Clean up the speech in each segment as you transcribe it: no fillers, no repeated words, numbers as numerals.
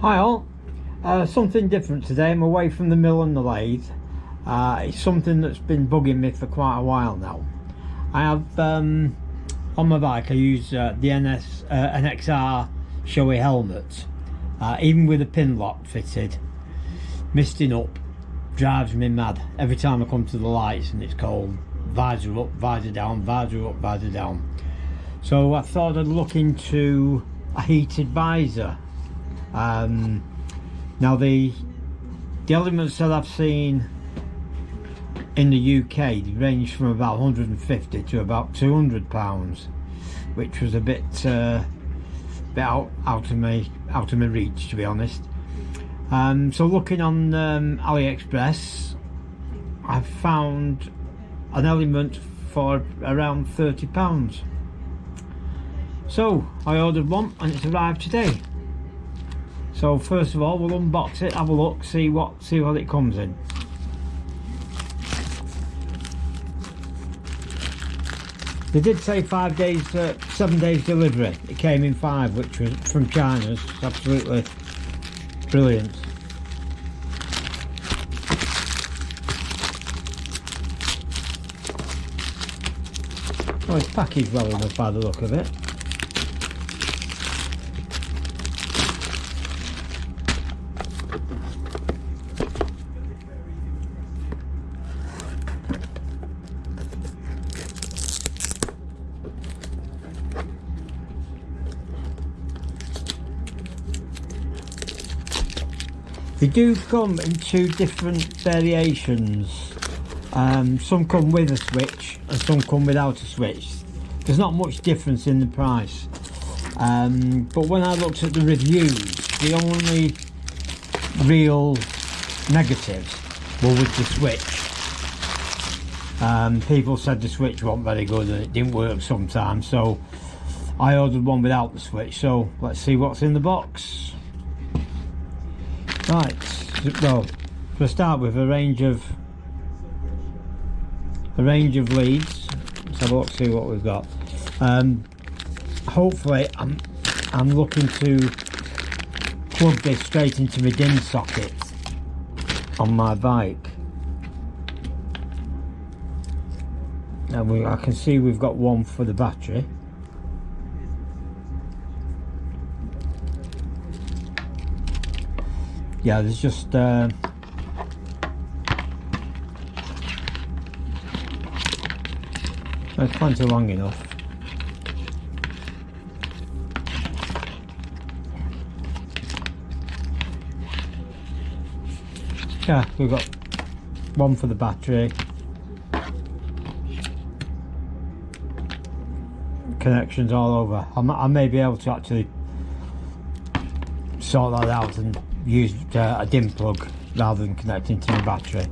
Hi all, something different today. I'm away from the mill and the lathe. It's something that's been bugging me for quite a while now. I have on my bike I use the NXR Shoei helmet, even with a pin lock fitted. Misting up drives me mad every time I come to the lights and it's cold. Visor up, visor down, visor up, visor down. So I thought I'd look into a heated visor. Now the elements that I've seen in the UK range from about 150 to about £200, which was a bit out of my reach, to be honest. So looking on AliExpress, I've found an element for around £30. So I ordered one and it's arrived today. So first of all, we'll unbox it, have a look, see what it comes in. They did say 7 days delivery. It came in 5, which was from China. It's absolutely brilliant. Oh, it's packaged well enough by the look of it. They do come in 2 different variations. Some come with a switch and some come without a switch. There's not much difference in the price. But when I looked at the reviews, the only real negatives were with the switch. People said the switch wasn't very good and it didn't work sometimes, so I ordered one without the switch. So let's see what's in the box. Right, well, to start with, a range of leads. Let's have a look, see what we've got. Hopefully I'm looking to plug this straight into my DIN socket on my bike. And I can see we've got one for the battery. Yeah, there's just it's plenty long enough. Yeah, we've got one for the battery. Connections all over. I may be able to actually sort that out and use a DIN plug rather than connecting to my battery.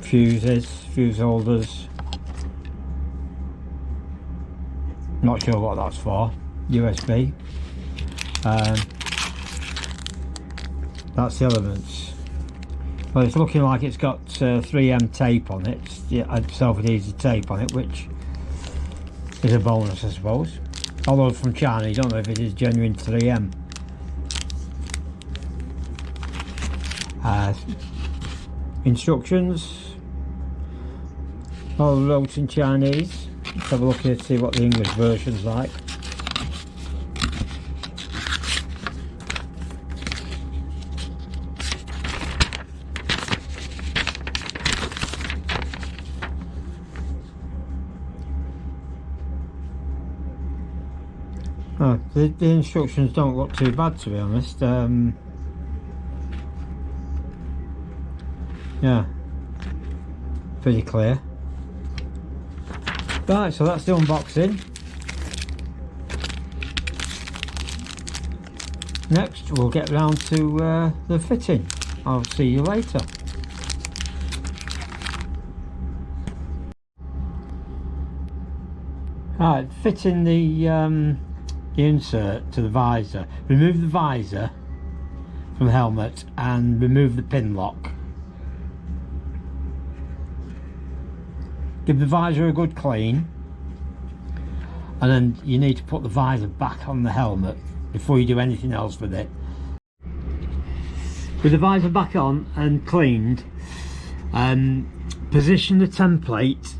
Fuses, fuse holders. Not sure what that's for. USB. That's the elements. Well, it's looking like it's got 3M tape on it. Yeah, self-adhesive tape on it, which is a bonus, I suppose. Although from China, you don't know if it is genuine 3M. Instructions, all wrote in Chinese. Let's have a look here to see what the English version's like. Oh, the instructions don't look too bad, to be honest. Yeah, pretty clear. Right, so that's the unboxing. Next we'll get round to the fitting. I'll see you later. Right, fitting the insert to the visor. Remove the visor from the helmet and remove the pin lock. Give the visor a good clean, and then you need to put the visor back on the helmet before you do anything else with it. With the visor back on and cleaned, position the template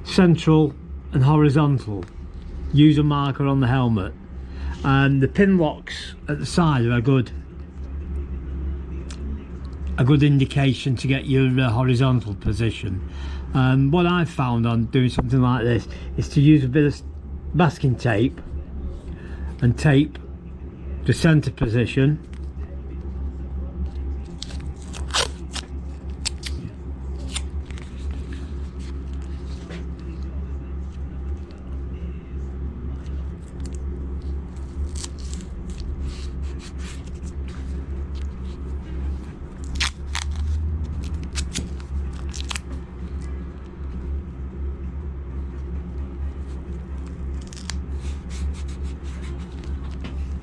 central and horizontal. Use a marker on the helmet, and the pin locks at the side are a good indication to get your horizontal position. What I've found on doing something like this is to use a bit of masking tape and tape the center position,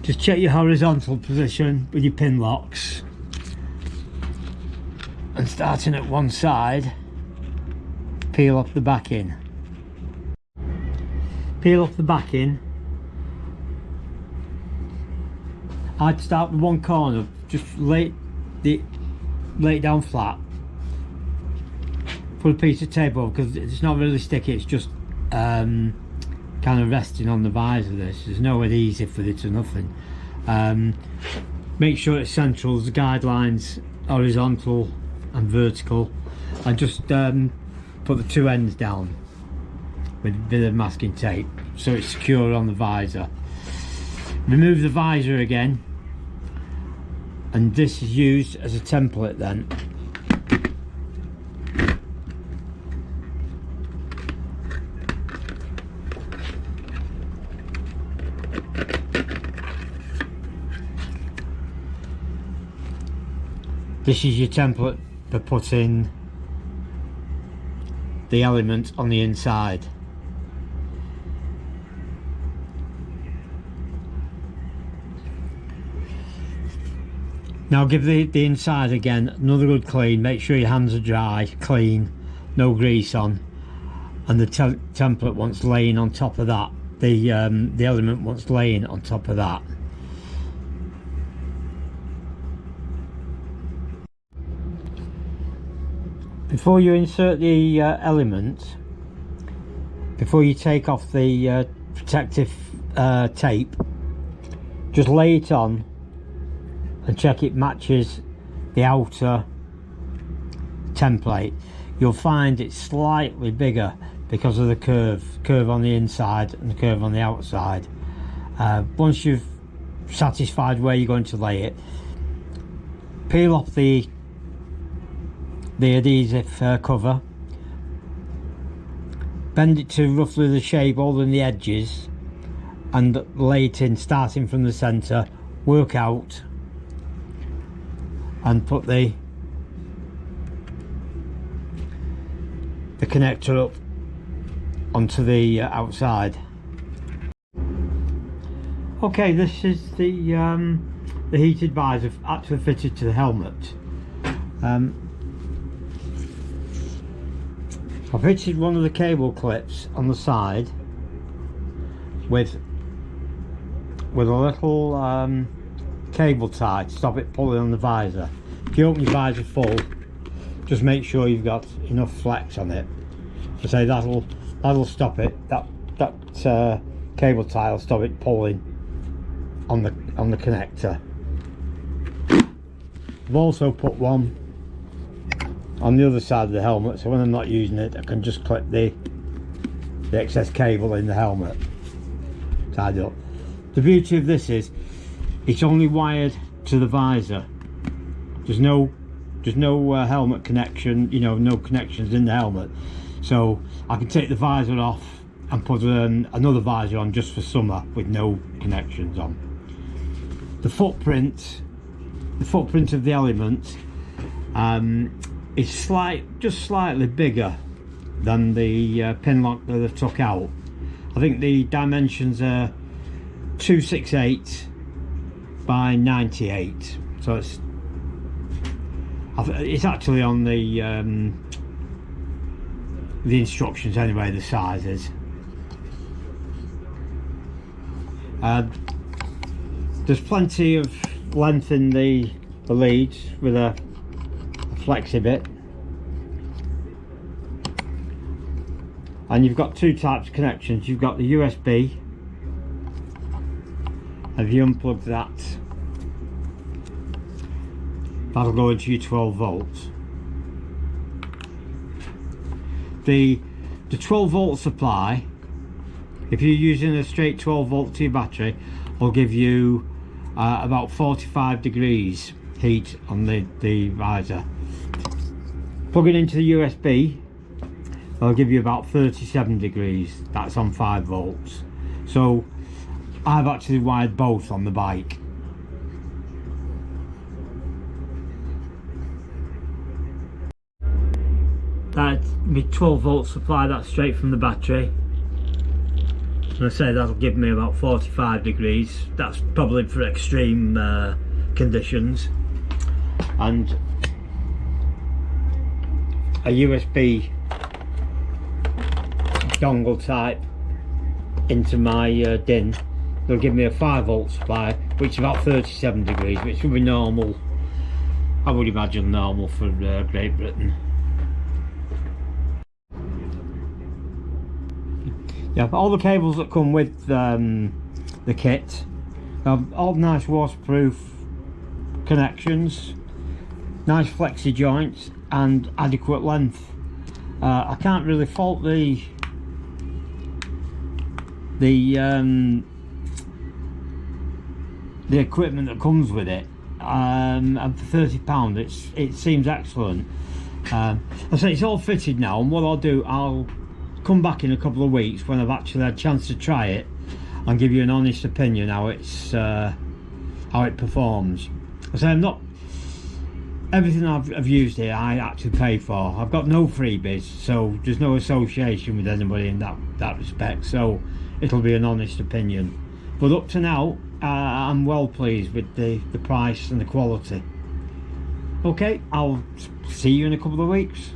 just check your horizontal position with your pin locks, and starting at one side, peel off the backing. Peel off the backing. I'd start with one corner, just lay it down flat. Put a piece of tape over, because it's not really sticky, it's just kind of resting on the visor. There's no adhesive with it or nothing. Make sure it's central, the guidelines horizontal and vertical, and just put the two ends down with a bit of masking tape so it's secure on the visor. Remove the visor again, and this is used as a template then. This is your template for putting the element on the inside. Now give the inside again another good clean. Make sure your hands are dry, clean, no grease on, and the template wants laying on top of that. The element wants laying on top of that. Before you insert the element, before you take off the protective tape, just lay it on and check it matches the outer template. You'll find it's slightly bigger because of the curve on the inside and the curve on the outside. Once you've satisfied where you're going to lay it, peel off the adhesive cover, bend it to roughly the shape holding the edges, and lay it in starting from the center. Work out and put the connector up onto the outside. Okay, this is the heated visor actually fitted to the helmet. I've fitted one of the cable clips on the side with a little cable tie to stop it pulling on the visor. If you open your visor full, just make sure you've got enough flex on it. I say that'll stop it. That cable tie will stop it pulling on the connector. I've also put one on the other side of the helmet, so when I'm not using it, I can just clip the excess cable in the helmet, tied up. The beauty of this is it's only wired to the visor. There's no helmet connection, you know, no connections in the helmet, so I can take the visor off and put another visor on just for summer with no connections on. The footprint of the element is just slightly bigger than the pin lock that I've took out. I think the dimensions are 268 by 98, so it's actually on the instructions anyway, the sizes. There's plenty of length in the leads with a flexi bit, and you've got two types of connections. You've got the USB, and if you unplug that, that'll go into your 12 volts. The 12 volt supply, if you're using a straight 12 volt to your battery, will give you about 45 degrees heat on the visor. Plug it into the USB, it'll give you about 37 degrees. That's on 5 volts. So I've actually wired both on the bike. That's my 12 volt supply, that's straight from the battery. And I say that'll give me about 45 degrees. That's probably for extreme conditions. And a USB dongle type into my DIN. They'll give me a 5 volt supply, which is about 37 degrees, which would be normal. I would imagine normal for Great Britain. Yeah, all the cables that come with the kit have all nice waterproof connections, nice flexi joints, and adequate length. I can't really fault the equipment that comes with it. And for £30, it seems excellent. I say it's all fitted now, and what I'll do, I'll come back in a couple of weeks when I've actually had a chance to try it and give you an honest opinion how it performs. I say I'm not, everything I've used here I actually pay for. I've got no freebies, so there's no association with anybody in that respect, so it'll be an honest opinion. But up to now, I'm well pleased with the price and the quality. Okay, I'll see you in a couple of weeks.